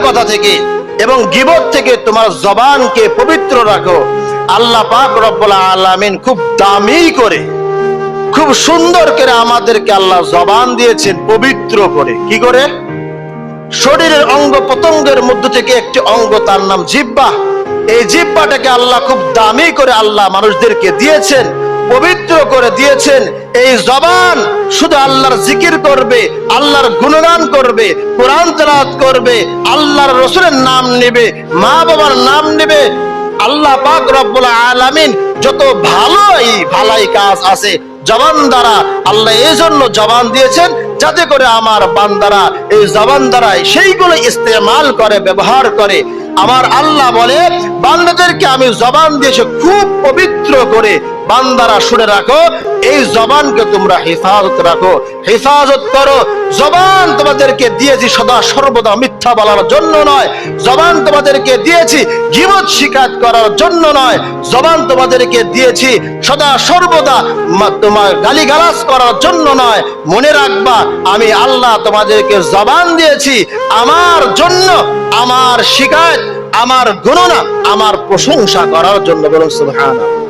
কথা থেকে এবং গীবত থেকে তোমার জবানকে পবিত্র রাখো। আল্লাহ পাক রব্বুল আলামিন খুব দামি করে, খুব সুন্দর করে আমাদেরকে আল্লাহ জবান দিয়েছেন পবিত্র করে। কি করে? শরীরের অঙ্গ প্রত্যঙ্গের মধ্য থেকে একটি অঙ্গ, তার নাম জিহ্বা। এই জিহ্বাটাকে আল্লাহ খুব দামি করে আল্লাহ মানুষদেরকে দিয়েছেন, পবিত্র করে দিয়েছেন। এই জবান শুধু আল্লাহর জিকির করবে, আল্লাহর গুণগান করবে, কোরআন তেলাওয়াত করবে, আল্লাহর রাসূলের নাম নেবে, মা বাবার নাম নেবে। আল্লাহ পাক রব্বুল আলামিন যত ভালাই কাজ আছে জবান দ্বারা, আল্লাহ এই জন্য জবান দিয়েছেন যাতে করে আমার বান্দারা এই জবান দ্বারাই সেইগুলো ইস্তেমাল করে, ব্যবহার করে। আমার আল্লাহ বলে, বান্দাদেরকে আমি জবান দিয়েছি খুব পবিত্র করে। বান্দারা শুনে রাখো, এই জবানকে তোমরা হেফাজত রাখো, হেফাজত করো। জবান তোমাদেরকে দিয়েছি সদা সর্বদা মিথ্যা বলার জন্য নয়, জবান তোমাদেরকে দিয়েছি গীবত শিকায়ত করার জন্য নয়, জবান তোমাদেরকে দিয়েছি সদা সর্বদা তোমার গালিগালাজ করার জন্য নয়। মনে রাখবা, আমি আল্লাহ তোমাদেরকে জবান দিয়েছি আমার জন্য, আমার শিকায়ত, আমার গণনা, আমার প্রশংসা করার জন্য। বলুন সুবহানাল্লাহ।